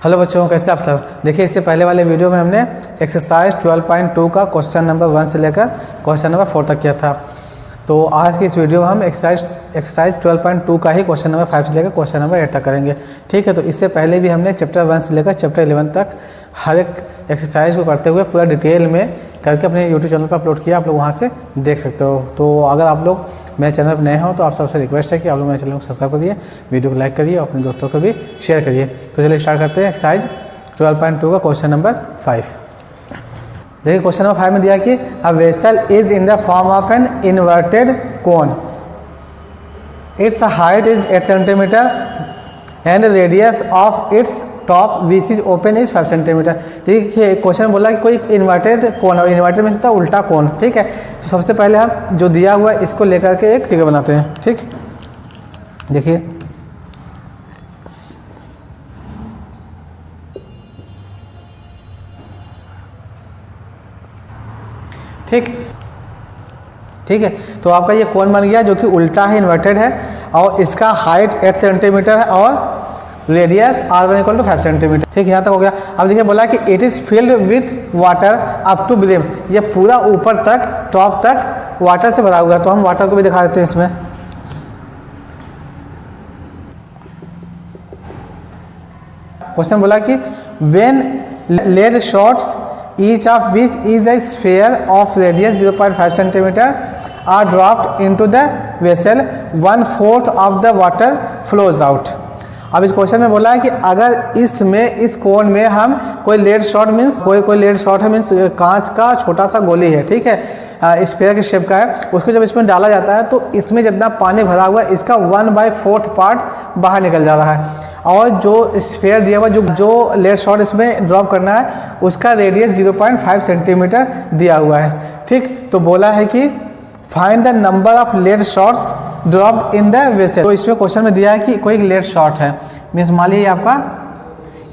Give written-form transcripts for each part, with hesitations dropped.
Hello बच्चों, कैसे आप सब। देखिए, इससे पहले वाले वीडियो में हमने एक्सरसाइज 12.2 का क्वेश्चन नंबर 1 से लेकर क्वेश्चन नंबर 4 तक किया था। तो आज की इस वीडियो में हम एक्सरसाइज 12.2 का ही क्वेश्चन नंबर 5 से लेकर क्वेश्चन नंबर 8 तक करेंगे। ठीक है, तो इससे पहले भी हमने चैप्टर 1 से लेकर चैप्टर 11 तक हर एक एक्सरसाइज को करते हुए पूरा डिटेल में करके अपने यूट्यूब चैनल पर अपलोड किया। आप लोग वहाँ से देख सकते हो। तो अगर आप लोग मेरे चैनल पर नए हो तो आप सबसे रिक्वेस्ट है कि आप लोग मेरे चैनल को सब्सक्राइब करिए, वीडियो को लाइक करिए और अपने दोस्तों को भी शेयर करिए। तो चलिए स्टार्ट करते हैं एक्सरसाइज 12.2 का क्वेश्चन नंबर 5। देखिए, क्वेश्चन नंबर 5 में दिया कि a vessel is in the form of an inverted cone, it's height is 8 centimetre and radius of its top which is open is 5 centimetre. देखिए, क्वेश्चन बोला कि कोई इन्वर्टेड कोन, और इन्वर्टेड में होता है उल्टा कोन। ठीक है, तो सबसे पहले हम जो दिया हुआ है इसको लेकर के एक फिगर बनाते हैं। ठीक, देखिए ठीक है, तो आपका ये कोन बन गया जो कि उल्टा है, इन्वर्टेड है, और इसका हाइट 8 सेंटीमीटर है और रेडियस R1 = 5 सेंटीमीटर। ठीक, यहाँ तक हो गया। अब देखिए बोला कि it is filled with water up to brim, ये पूरा ऊपर तक टॉप तक वाटर से भरा हुआ है। तो हम वाटर को भी दिखा देते हैं इसमें। क्वेश्चन बोला कि when lead shots each of which is a sphere of radius 0.5 centimeter are dropped into the vessel, 1/4 of the water flows out। अब इस क्वेश्चन में बोला है कि अगर इसमें इस कोन में हम कोई लेड शॉट मीन्स कोई लेड शॉट है मीन्स कांच का छोटा सा गोली है। ठीक है, स्फीयर के शेप का है, उसको जब इसमें डाला जाता है तो इसमें जितना पानी भरा हुआ है इसका 1/4 पार्ट बाहर निकल जा रहा है, और जो स्फीयर दिया हुआ जो लेड शॉट इसमें ड्रॉप करना है उसका रेडियस 0.5 सेंटीमीटर दिया हुआ है। ठीक, तो बोला है कि find the number of lead shots dropped in the vessel. तो इसमें क्वेश्चन में दिया है कि कोई लेड शॉट है, मीन्स मान लीजिए आपका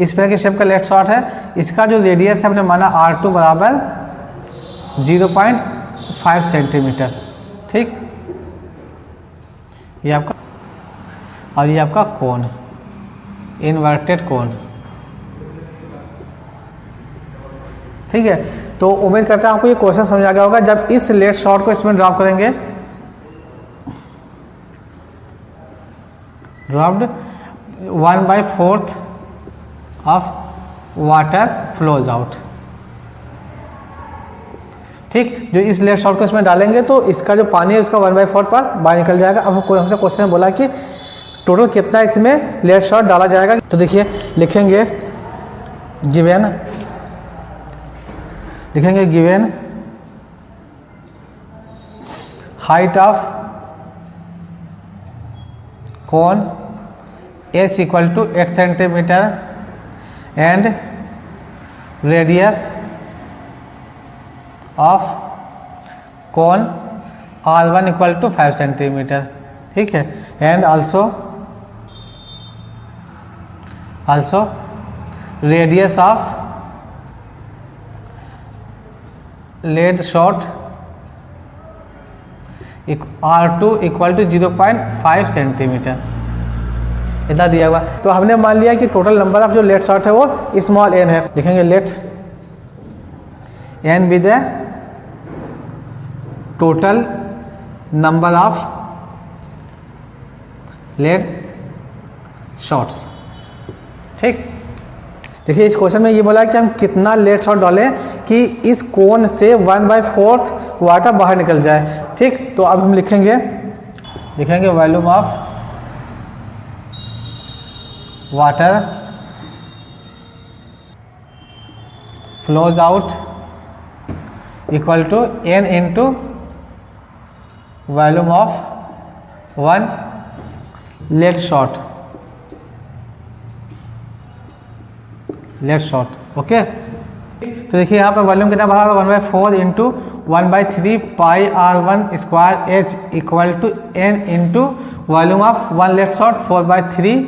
स्फीयर के शेप का लेड शॉट है, इसका जो रेडियस है हमने माना R2 बराबर 0.5 सेंटीमीटर। ठीक, ये आपका, और ये आपका कोन, इन्वर्टेड कोन। ठीक है, तो उम्मीद करता हूं आपको ये क्वेश्चन समझ आ गया होगा। जब इस लेड शॉट को इसमें ड्रॉप करेंगे, dropped 1/4 of water flows out. ठीक, जो इस लेड शॉट को इसमें डालेंगे तो इसका जो पानी है उसका 1/4 पार्ट बाहर निकल जाएगा। अब हमसे क्वेश्चन में बोला कि टोटल कितना इसमें लेड शॉट डाला जाएगा। तो देखिए लिखेंगे given height of cone H = 8 centimetre and radius of cone R1 = 5 centimetre. ठीक है, and also radius of lead shot R2 = 0.5 centimetre, इतना दिया हुआ। तो हमने मान लिया कि टोटल नंबर ऑफ जो लेड शॉट है वो स्मॉल n है। लिखेंगे let n with the total number of lead shots. ठीक, देखिए इस क्वेश्चन में ये बोला कि हम कितना लेड शॉट डालें कि इस कोन से 1/4 वाटर बाहर निकल जाए। ठीक, तो अब हम लिखेंगे volume of water flows out = n × volume of 1 lead shot. Okay, तो देखिए यहाँ पर वॉल्यूम कितना बढ़ा, 1/4 × 1/3 pi R1² H = n × volume of 1 lead shot 4/3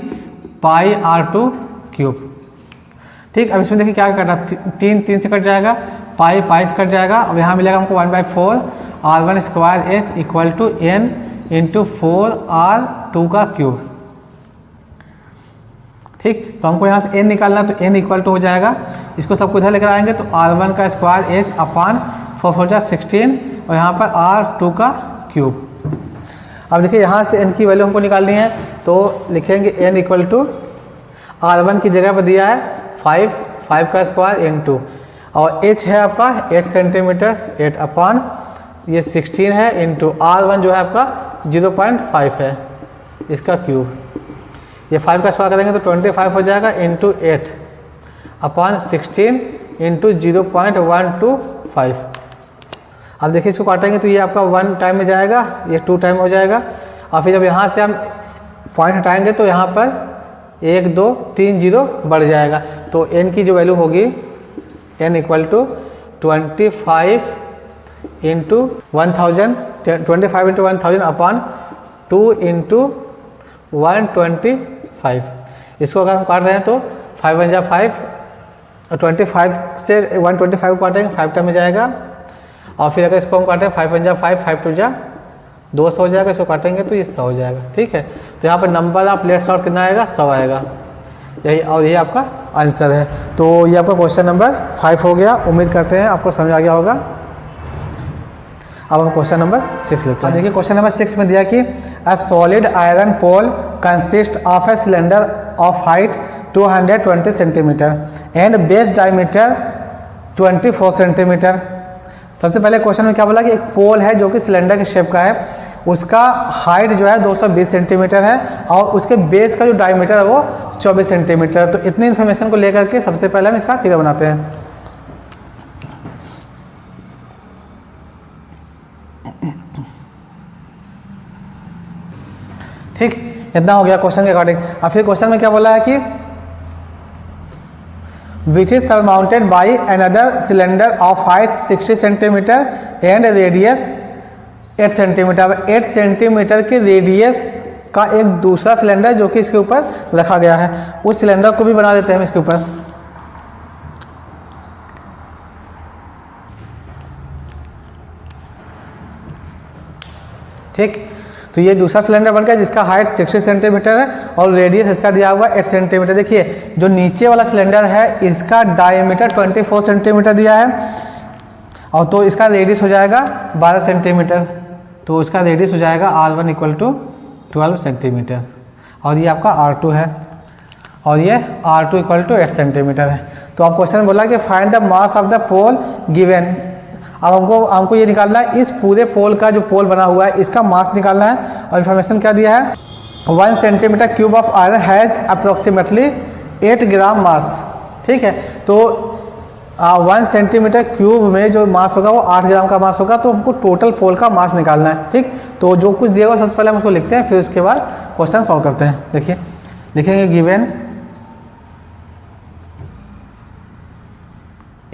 pi R2³। ठीक, अब इसमें देखिए क्या करना, 3 से कट जाएगा, पाई से कट जाएगा, अब यहाँ मिलेगा हमको 1/4 R1² H = n × 4 R2 का क्यूब। ठीक। तो हमको यहाँ से n निकालना, तो n इक्वल टू हो जाएगा, इसको सबको इधर लेकर आएंगे तो r1 का स्क्वायर h अपान 4 4 जा 16 और यहाँ पर r2 का क्यूब। अब देखिए यहाँ से n की वैल्यू हमको निकालनी है, तो लिखेंगे n इक्वल टू r1 की जगह पर दिया है 5 का स्क्वायर इंटू और h है आपका 8 सेंटीमीटर 8 अपान ये 16 है इंटू r1 जो है आपका 0.5 है इसका क्यूब। ये 5 का स्क्वायर करेंगे तो 25 हो जाएगा इंटू 8 अपान 16 इंटू 0.125। अब देखिए इसको काटेंगे तो ये आपका 1 टाइम में जाएगा, ये 2 टाइम हो जाएगा और फिर जब यहाँ से हम पॉइंट हटाएंगे तो यहाँ पर 1 2 3 0 बढ़ जाएगा। तो n की जो वैल्यू होगी n equal to 25 into 1000 25 into 1000 upon 2 into 125। इसको अगर हम काट रहे हैं तो 5 1 जा 5 और 25 से 125 काटेंगे 5 टाइम में जाएगा और फिर अगर इसको हम काटें 5 1 जा 5 5 2 जा 200 हो जाएगा, इसको काटेंगे तो ये 100 हो जाएगा। ठीक है, तो यहाँ पर नंबर ऑफ लेट्स आउट कितना आएगा 100 आएगा, यही और यही आपका आंसर है। तो ये आपका क्वेश्चन नंबर 5 हो गया। उम्मीद करते हैं आपको समझ आ गया होगा। अब हम क्वेश्चन नंबर 6 लेते हैं। देखिए क्वेश्चन नंबर 6 में दिया कि a solid iron pole consist of a cylinder of height 220 centimetre and base diameter 24 centimetre. सबसे पहले क्वेश्चन में क्या बोला कि एक पोल है जो कि सिलेंडर के शेप का है, उसका हाइट जो है 220 सेंटीमीटर है और उसके बेस का जो डायमीटर है वो 24 सेंटीमीटर है। तो इतनी इन्फॉर्मेशन को लेकर के सबसे पहले हम इसका फिगर बनाते हैं। ठीक, इतना हो गया क्वेश्चन के अकॉर्डिंग। अब फिर क्वेश्चन में क्या बोला है कि which is surmounted by another cylinder of height 60 centimeter and radius 8 centimeter। 8 centimetre के रेडियस का एक दूसरा सिलेंडर जो कि इसके ऊपर रखा गया है, उस सिलेंडर को भी बना देते हैं हम इसके ऊपर। ठीक, तो ये दूसरा सिलेंडर बन गया जिसका हाइट 60 सेंटीमीटर है और रेडियस इसका दिया हुआ 8 सेंटीमीटर। देखिए जो नीचे वाला सिलेंडर है इसका डायमीटर 24 सेंटीमीटर दिया है और तो इसका रेडियस हो जाएगा 12 सेंटीमीटर, तो इसका रेडियस हो जाएगा R1 इक्वल टू 12 सेंटीमीटर और ये आपका R2 है और ये R2 इक्वल टू 8 सेंटीमीटर है। तो आप क्वेश्चन बोला कि find the mass of the pole given. अब हमको ये निकालना है इस पूरे पोल का, जो पोल बना हुआ है इसका मास निकालना है और इन्फॉर्मेशन क्या दिया है 1 centimetre cube of iron has approximately 8 ग्राम मास। ठीक है, तो 1 सेंटीमीटर क्यूब में जो मास होगा वो 8 ग्राम का मास होगा, तो हमको टोटल पोल का मास निकालना है। ठीक, तो जो कुछ दिया हुआ सबसे पहले हम उसको लिखते हैं, फिर उसके बाद क्वेश्चन सॉल्व करते हैं। देखिए लिखेंगे given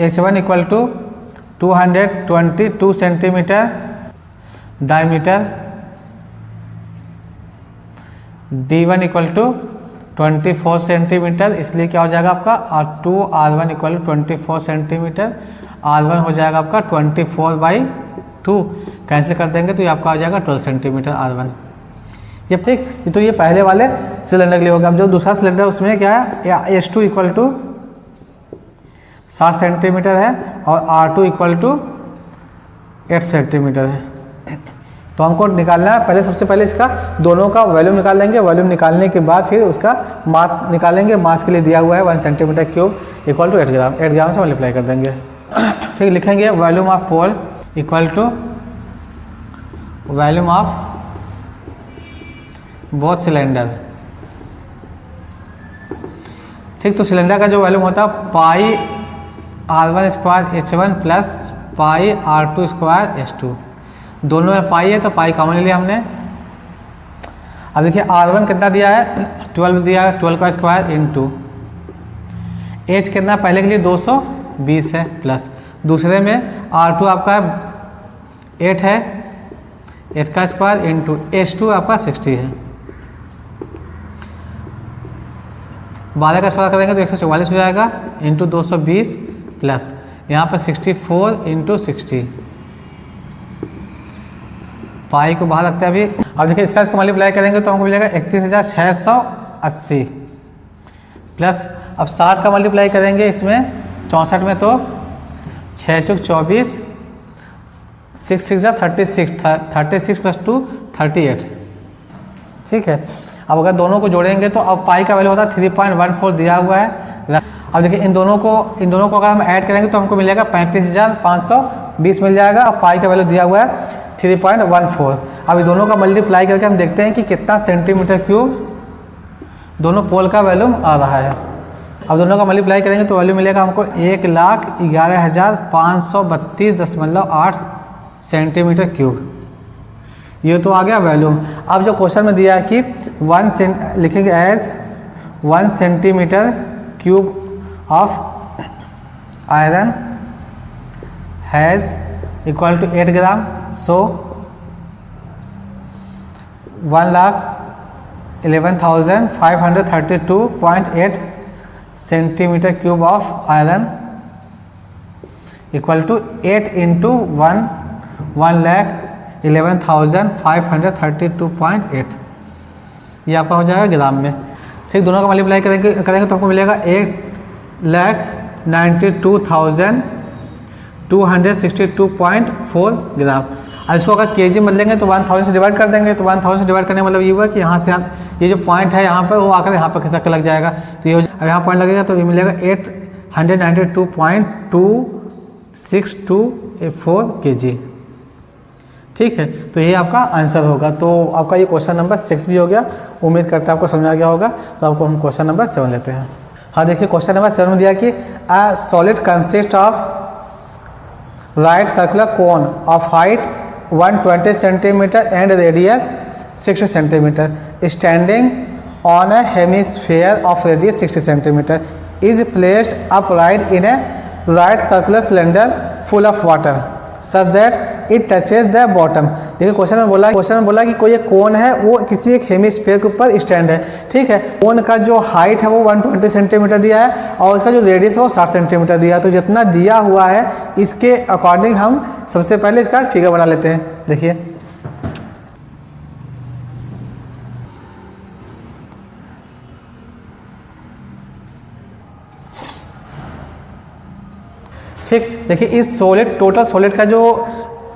H1 equal to 222 centimetre diameter, D1 equal to 24 centimetre, इसलिए क्या हो जाएगा आपका R1 equal to 24 centimetre, R1 हो जाएगा आपका 24/2, कैंसिल कर देंगे तो ये आपका हो जाएगा 12 सेंटीमीटर R1। ये ठीक, तो ये पहले वाले सिलेंडर के लिए होगा। अब जो दूसरा सिलेंडर उसमें क्या है H2 इक्वल टू 60 सेंटीमीटर है और R2 इक्वल टू 8 सेंटीमीटर है। तो हमको निकालना है, पहले सबसे पहले इसका दोनों का वॉल्यूम निकाल लेंगे। वॉल्यूम निकालने के बाद फिर उसका मास निकालेंगे। मास के लिए दिया हुआ है 1 centimetre cube equal to 8 gram. 8 gram से मल्टीप्लाई कर देंगे। ठीक, लिखेंगे volume of pole equal to volume of both cylinder. ठीक, तो सिलेंडर का जो वॉल्यूम होता है pi R1 square H1 plus pi R2 square H2। दोनों में पाई है तो पाई कॉमन ले लिया हमने। अब देखिए R1 कितना दिया है 12 दिया है, 12 का स्क्वायर इंटू H कितना पहले के लिए 220 है प्लस दूसरे में R2 आपका 8 है, 8 का स्क्वायर इंटू H2 आपका 60 है। 12 का स्क्वायर करेंगे तो 144 हो जाएगा इंटू 220 प्लस यहाँ पर 64 इंटू 60। पाई को बाहर रखते हैं अभी। अब देखिए इसका मल्टीप्लाई करेंगे तो हमको मिलेगा 31,680 प्लस अब 60 का मल्टीप्लाई करेंगे इसमें 64 में तो 6 चौक 24, 6 6 जा 36, 36 प्लस 2 38। ठीक है, अब अगर दोनों को जोड़ेंगे तो अब पाई का वैल्यू होता है 3.14 दिया हुआ है। अब देखिए इन दोनों को अगर हम ऐड करेंगे तो हमको मिलेगा 35,520 मिल जाएगा। अब पाई का वैल्यू दिया हुआ है 3.14। अब दोनों का मल्टीप्लाई करके हम देखते हैं कि कितना सेंटीमीटर क्यूब दोनों पोल का वैल्यू आ रहा है। अब दोनों का मल्टीप्लाई करेंगे तो वैल्यू मिलेगा हमको 1,11,532.8 सेंटीमीटर क्यूब। ये तो आ गया वैल्यू। अब जो क्वेश्चन में दिया है कि लिखेंगे as 1 centimetre cube of iron has equal to 8 gram. So 1,11,532.8 centimetre cube of iron equal to 8 into 1,11,532.8। ये आपका हो जाएगा ग्राम में। ठीक, दोनों का मल्टीप्लाई करेंगे तो आपको मिलेगा 8,92,262.4 ग्राम। अब इसको अगर केजी में बदलेंगे तो 1000 से डिवाइड कर देंगे। तो 1000 से डिवाइड करने का मतलब ये हुआ कि यहाँ से ये जो पॉइंट है यहाँ पर वो आकर यहाँ पर खिसक के लग जाएगा। तो ये अब यहाँ पॉइंट लगेगा तो ये मिलेगा 892.2624 kg। ठीक है, तो ये आपका आंसर होगा। तो आपका ये क्वेश्चन नंबर 6 भी हो गया। उम्मीद करते हैं आपको समझ आ गया होगा। तो आपको हम क्वेश्चन नंबर 7 लेते हैं। हाँ देखिए, क्वेश्चन नंबर 7 में दिया कि a solid consist of right circular cone of height 120 centimetre and radius 60 centimetre standing on a hemisphere of radius 60 centimetre is placed upright in A right circular cylinder full of water such that it touches the bottom. देखिए question में बोला कि कोई एक कोन है, वो किसी एक हेमिस्फीयर के ऊपर स्टैंड है। ठीक है, कोन का जो हाइट है वो 120 सेंटीमीटर दिया है और उसका जो रेडियस है वो 60 सेंटीमीटर दिया है। तो जितना दिया हुआ है इसके अकॉर्डिंग हम सबसे पहले इसका फिगर बना लेते हैं। देखिए, ठीक, देखिए इस टोटल सॉलिड का जो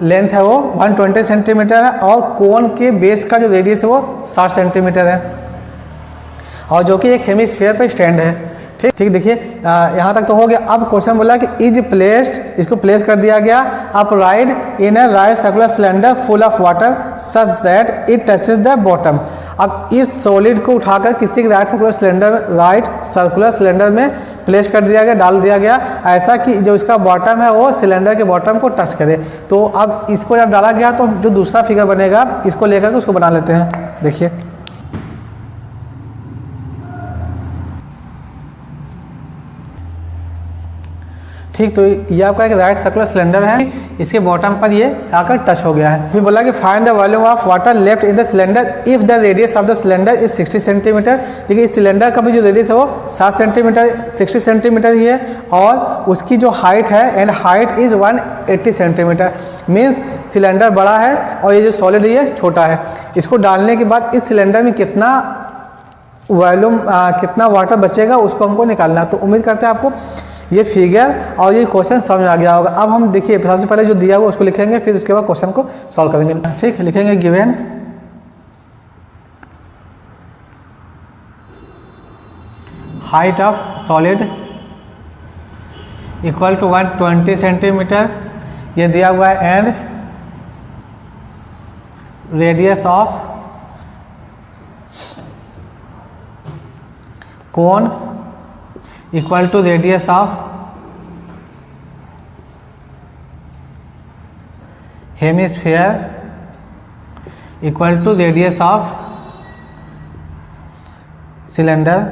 लेंथ है वो 120 सेंटीमीटर है और कोन के बेस का जो रेडियस है वो 60 सेंटीमीटर है और जो कि एक हेमिस्फीयर पर स्टैंड है। ठीक, देखिए यहाँ तक तो हो गया। अब क्वेश्चन बोला कि इज प्लेस्ड, इसको प्लेस कर दिया गया upright in A right circular cylinder full of water such that it touches the bottom. अब इस सॉलिड को उठाकर किसी राइट सर्कुलर सिलेंडर में प्लेस कर दिया गया, डाल दिया गया, ऐसा कि जो इसका बॉटम है वो सिलेंडर के बॉटम को टच करे। तो अब इसको जब डाला गया तो जो दूसरा फिगर बनेगा इसको लेकर के उसको बना लेते हैं। देखिए, ठीक, तो ये आपका एक राइट सर्कुलर सिलेंडर है, इसके बॉटम पर ये आकर टच हो गया है। फिर बोला कि find the volume of water left in the cylinder if the radius of the cylinder is 60 centimetre. देखिए इस सिलेंडर का भी जो रेडियस है वो 60 सेंटीमीटर ही है और उसकी जो हाइट है and height is 180 centimetre. Means cylinder बड़ा है और ये जो सॉलिड है ये छोटा है। इसको डालने के बाद इस सिलेंडर में कितना वॉल्यूम कितना वाटर बचेगा उसको हमको निकालना है। तो उम्मीद करते हैं आपको ये फिगर और ये क्वेश्चन समझ आ गया होगा। अब हम देखिए सबसे पहले जो दिया हुआ उसको लिखेंगे, फिर उसके बाद क्वेश्चन को सॉल्व करेंगे। ठीक है, लिखेंगे given height of solid equal to 120 centimetre, ये दिया हुआ है, and radius of cone equal to radius of hemisphere equal to radius of cylinder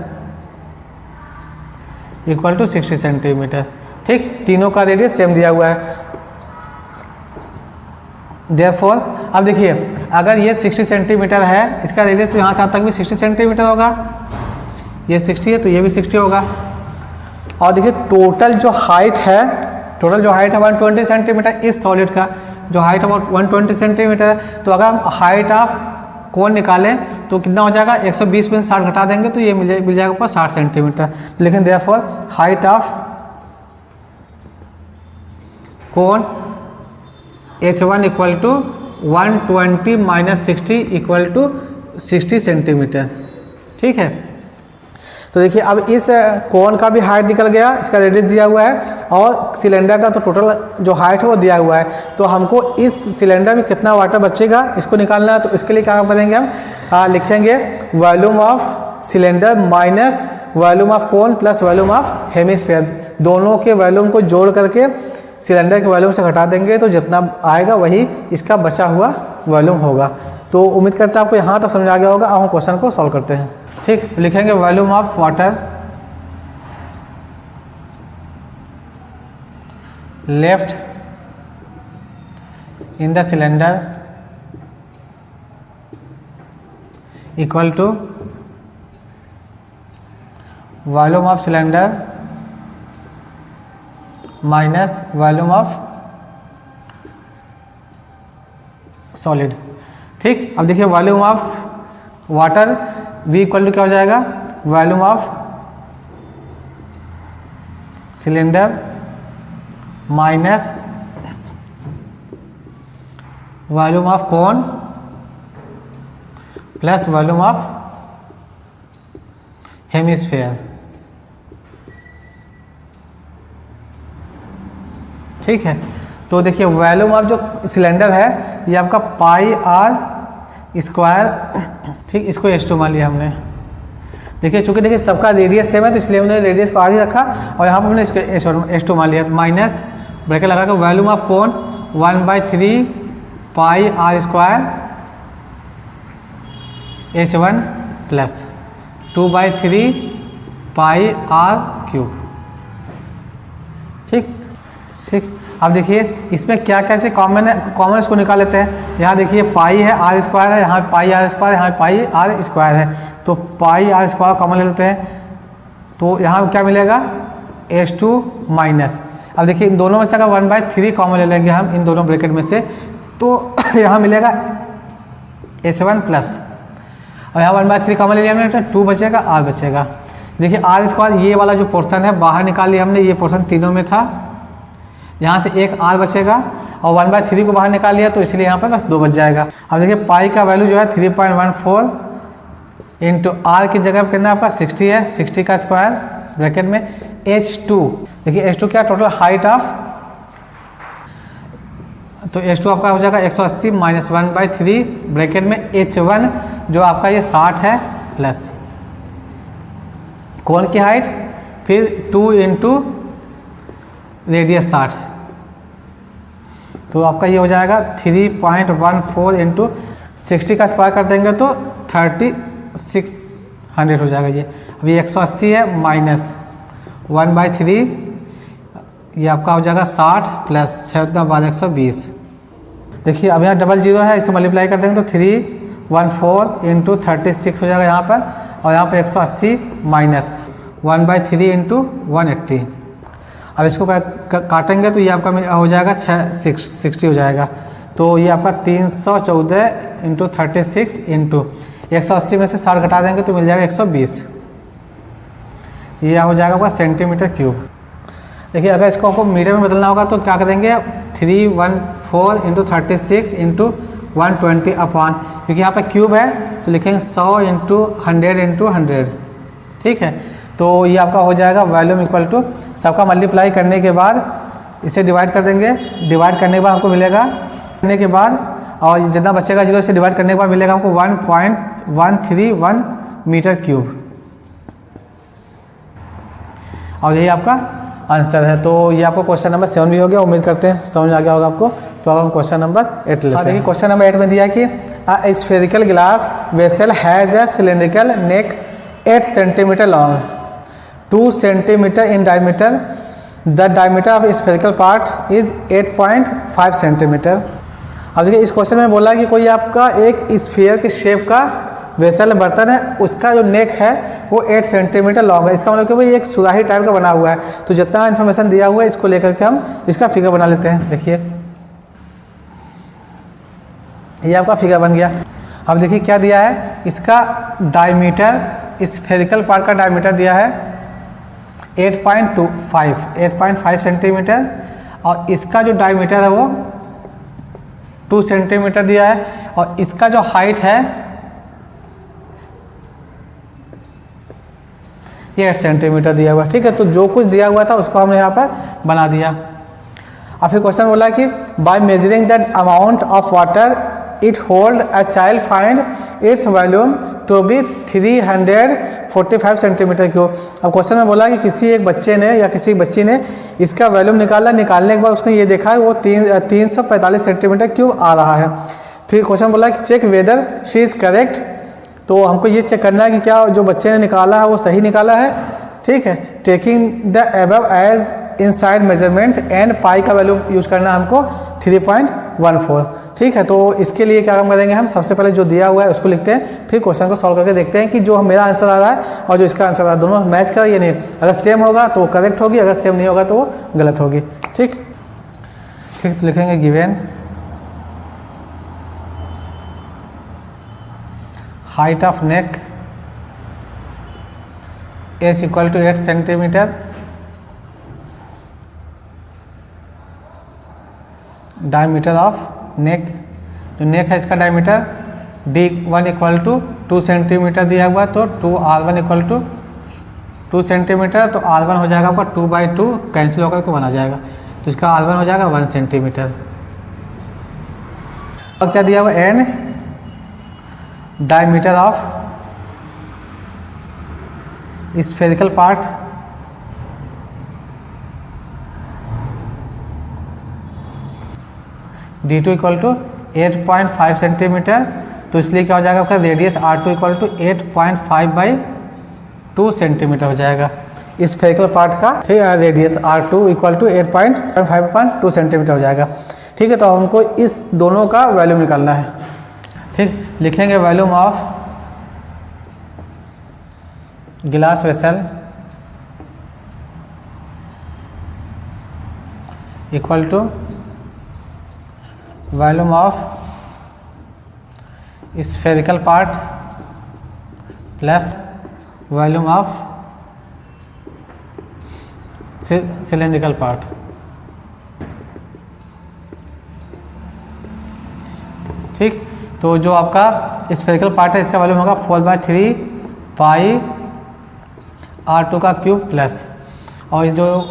equal to 60 centimetre. ठीक, तीनों का रेडियस सेम दिया हुआ है। देयरफॉर अब देखिए अगर ये 60 सेंटीमीटर है, इसका रेडियस तो यहाँ से तक भी 60 सेंटीमीटर होगा, ये 60 है तो ये भी 60 होगा। और देखिए टोटल जो हाइट है 120 सेंटीमीटर, इस सॉलिड का जो हाइट है 120 सेंटीमीटर है। तो अगर हम हाइट ऑफ कोन निकालें तो कितना हो जाएगा, 120 में से 60 घटा देंगे तो ये मिल जाएगा ऊपर 60 सेंटीमीटर। लेकिन therefore height of cone H1 equal to 120 minus 60 equal to 60 centimetre. ठीक है, तो देखिए अब इस कोण का भी हाइट निकल गया, इसका रेडियस दिया हुआ है और सिलेंडर का तो टोटल जो हाइट है वो दिया हुआ है। तो हमको इस सिलेंडर में कितना वाटर बचेगा इसको निकालना है। तो इसके लिए क्या करेंगे हम, लिखेंगे volume of cylinder minus volume of cone plus volume of hemisphere, दोनों के वॉल्यूम को जोड़ करके सिलेंडर के वॉल्यूम से घटा देंगे तो जितना आएगा वही इसका बचा हुआ वॉल्यूम होगा। तो उम्मीद करता हूँ आपको यहाँ तक समझ आ गया होगा। अब हम क्वेश्चन को सॉल्व करते हैं। ठीक, लिखेंगे volume of water left in the cylinder equal to volume of cylinder minus volume of solid. ठीक, अब देखिए volume of water V equal to क्या हो जाएगा, volume of cylinder minus volume of cone plus volume of hemisphere. ठीक है, तो देखिए वॉल्यूम ऑफ जो सिलेंडर है ये आपका पाई आर स्क्वायर, ठीक, इसको H2 मान लिया हमने। देखिए चूंकि देखिए सबका रेडियस सेम है तो इसलिए हमने रेडियस को आर ही रखा और यहाँ पर हमने इसको H2 मान लिया। माइनस ब्रैकेट लगा कर volume of cone 1/3 pi R square H1 plus 2/3 pi R cube. ठीक ठीक, अब देखिए इसमें क्या क्या है, कॉमन है, कॉमन इसको निकाल लेते हैं। यहाँ देखिए पाई है, आर स्क्वायर है, यहाँ पाई आर स्क्वायर, यहाँ पाई आर स्क्वायर है, तो पाई आर स्क्वायर कॉमन ले लेते हैं। तो यहाँ क्या मिलेगा, H2 माइनस, अब देखिए इन दोनों में से अगर 1/3 कॉमन ले लेंगे हम इन दोनों ब्रैकेट में से तो यहाँ मिलेगा H1 प्लस, और यहाँ 1/3 कॉमन ले लिया हमने तो 2 बचेगा, आर बचेगा। देखिए आर स्क्वायर ये वाला जो पोर्शन है बाहर निकाल लिया हमने, ये पोर्शन तीनों में था, यहाँ से एक आर बचेगा और 1/3 को बाहर निकाल लिया तो इसलिए यहाँ पर बस 2 बच जाएगा। अब देखिए पाई का वैल्यू जो है 3.14 इंटू आर की जगह पर कितना आपका 60 है, 60 का स्क्वायर ब्रैकेट में H2। देखिए H2 क्या टोटल हाइट ऑफ, तो H2 आपका हो जाएगा 180 माइनस 1/3 ब्रैकेट में H1 जो आपका ये 60 है प्लस कोण की हाइट, फिर 2 इंटू रेडियस 60, तो आपका ये हो जाएगा 3.14 इंटू 60 का स्क्वायर कर देंगे तो 3600 हो जाएगा। ये अभी 180 है माइनस 1/3, ये आपका हो जाएगा 60 प्लस 6×120। देखिए अब यहाँ डबल जीरो है, इसे मल्टीप्लाई कर देंगे तो 314 इंटू 36 हो जाएगा यहाँ पर, और यहाँ पर 180 माइनस 1/3 इंटू 180। अब इसको काटेंगे तो ये आपका हो जाएगा 60 हो जाएगा, तो ये आपका 314 इंटू 36 इंटू 180 में से 60 घटा देंगे तो मिल जाएगा 120, ये हो जाएगा आपका सेंटीमीटर क्यूब। देखिए अगर इसको आपको मीटर में बदलना होगा तो क्या करेंगे, 314 इंटू 36 इंटू 120 अपॉन, क्योंकि यहाँ पे क्यूब है तो लिखेंगे 100 इंटू 100 इंटू 100। ठीक है, तो ये आपका हो जाएगा वॉल्यूम इक्वल टू, सबका मल्टीप्लाई करने के बाद इसे डिवाइड कर देंगे, डिवाइड करने के बाद हमको मिलेगा, करने के बाद और जितना बचेगा जीरो से डिवाइड करने के बाद मिलेगा हमको 1.131 मीटर क्यूब, और यही आपका आंसर है। तो ये आपको क्वेश्चन नंबर 7 भी हो गया, उम्मीद करते हैं समझ आ गया होगा आपको। तो अब हम क्वेश्चन नंबर 8 लेते हैं। देखिए क्वेश्चन नंबर 8 में दिया कि spherical glass vessel has a cylindrical neck 8 centimetre long, 2 centimetre in diameter, the diameter of spherical part is 8.5 centimetre. अब देखिए इस क्वेश्चन में बोला कि कोई आपका एक स्फीयर के शेप का वेसल बर्तन है, उसका जो नेक है वो 8 सेंटीमीटर लॉन्ग है। इसका मतलब कि भाई एक सुराही टाइप का बना हुआ है। तो जितना इन्फॉर्मेशन दिया हुआ है इसको लेकर के हम इसका फिगर बना लेते हैं। देखिए ये आपका फिगर बन गया। अब देखिए क्या दिया है, इसका डायमीटर, स्फेरिकल पार्ट का डायमीटर दिया है 8.5 सेंटीमीटर, और इसका जो डायमीटर है वो 2 सेंटीमीटर दिया है, और इसका जो हाइट है ये 8 सेंटीमीटर दिया हुआ है। ठीक है, तो जो कुछ दिया हुआ था उसको हमने यहाँ पर बना दिया। अब फिर क्वेश्चन बोला कि by measuring the amount of water it hold a child find its volume to be 345 centimetre cube. अब क्वेश्चन में बोला कि किसी एक बच्चे ने या किसी बच्ची ने इसका वॉल्यूम निकाला, निकालने के बाद उसने ये देखा है वो 345 सेंटीमीटर क्यूब आ रहा है। फिर क्वेश्चन बोला कि check whether she is correct, तो हमको ये चेक करना है कि क्या जो बच्चे ने निकाला है वो सही निकाला है। ठीक है, taking the above as inside measurement and pi का वैल्यू यूज करना है हमको 3.14। ठीक है, तो इसके लिए क्या काम करेंगे हम, सबसे पहले जो दिया हुआ है उसको लिखते हैं, फिर क्वेश्चन को सॉल्व करके देखते हैं कि जो मेरा आंसर आ रहा है और जो इसका आंसर आ रहा है दोनों मैच कर या नहीं। अगर सेम होगा तो वो करेक्ट होगी, अगर सेम नहीं होगा तो वो गलत होगी। ठीक, तो लिखेंगे given height of neck is equal to 8 centimetre, diameter of neck, जो नेक है इसका diameter D1 equal to 2 centimetre दिया हुआ, तो 2R1 इक्वल टू 2 सेंटीमीटर, तो R1 हो जाएगा आपका 2/2 कैंसिल होकर के 1 आ जाएगा, तो इसका R1 हो जाएगा 1 सेंटीमीटर। और क्या दिया हुआ, and diameter of spherical part D2 equal to 8.5 centimetre, तो इसलिए क्या हो जाएगा आपका radius R2 equal to 8.5/2 centimetre हो जाएगा स्फेरिकल पार्ट का। ठीक है, radius R2 equal to 8.5/2 centimetre हो जाएगा। ठीक है, तो हमको इस दोनों का वैल्यूम निकालना है। ठीक, लिखेंगे volume of glass vessel equal to volume of spherical part plus volume of cylindrical part. ठीक, तो जो आपका स्फेरिकल पार्ट है इसका वॉल्यूम होगा 4/3 पाई R2 का क्यूब प्लस, और जो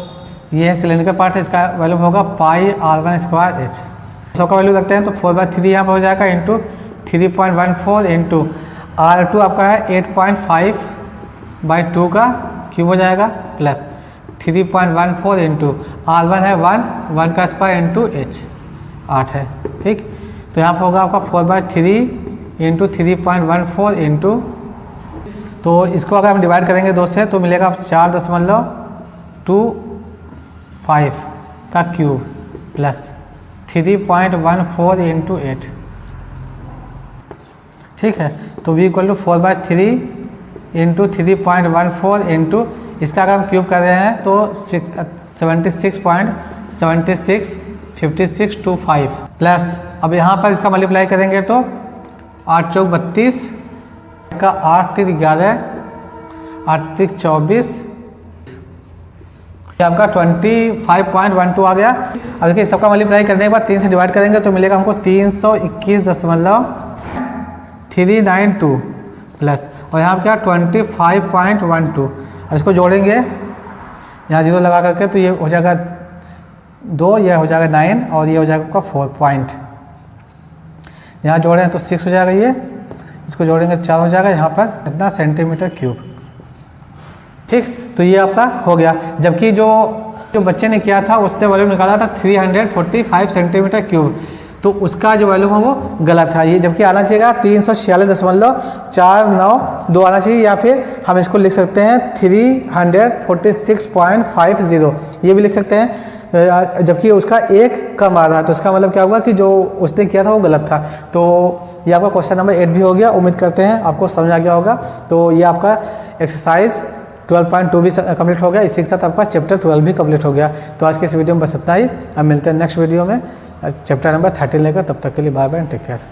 ये है सिलेंड्रिकल पार्ट है इसका वॉल्यूम होगा पाई R1 स्क्वायर H। सबका वैल्यू रखते हैं तो 4/3 यहाँ पर हो जाएगा इंटू 3.14 इंटू R2 आपका है 8.5/2 का क्यूब हो जाएगा प्लस 3.14 इंटू R1 है 1 का स्क्वायर इंटू H 8 है। ठीक, तो यहाँ पर होगा आपका 4/3 इंटू 3.14 इंटू, तो इसको अगर हम डिवाइड करेंगे 2 से तो मिलेगा 4.25 का क्यूब प्लस 3.14 इंटू 8। ठीक है, तो v equal to 4/3 into 3.14 into इसका अगर हम क्यूब कर रहे हैं तो 76.765625 प्लस, अब यहाँ पर इसका मल्टीप्लाई करेंगे तो 8 चौक 32 का 8 3 11 8 3 24, आपका 25.12 आ गया। अब देखिए सबका मल्टीप्लाई करने के बाद 3 से डिवाइड करेंगे तो मिलेगा हमको 321.392 प्लस, और यहाँ क्या 25.12। अब इसको जोड़ेंगे यहाँ 0 लगा करके तो ये हो जाएगा 2, यह हो जाएगा 9 और ये हो जाएगा आपका 4 पॉइंट। यहाँ जोड़ें तो 6 हो जाएगा, ये इसको जोड़ेंगे 4 हो जाएगा, यहाँ पर कितना सेंटीमीटर क्यूब। ठीक, तो ये आपका हो गया। जबकि जो बच्चे ने किया था उसने वॉल्यूम निकाला था 345 सेंटीमीटर क्यूब, तो उसका जो वॉल्यूम है वो गलत था। ये जबकि आना चाहिए 346.492 आना चाहिए, या फिर हम इसको लिख सकते हैं 346.50, ये भी लिख सकते हैं, जबकि उसका 1 कम आ रहा है, तो इसका मतलब क्या हुआ कि जो उसने किया था वो गलत था। तो ये आपका क्वेश्चन नंबर 8 भी हो गया। उम्मीद करते हैं आपको समझ आ गया होगा। तो ये आपका एक्सरसाइज 12.2 भी कंप्लीट हो गया, इसी के साथ आपका चैप्टर 12 भी कंप्लीट हो गया। तो आज के इस वीडियो में बस इतना ही, अब मिलते हैं नेक्स्ट वीडियो में चैप्टर नंबर 13 लेकर। तब तक के लिए बाय बाय, टेक केयर।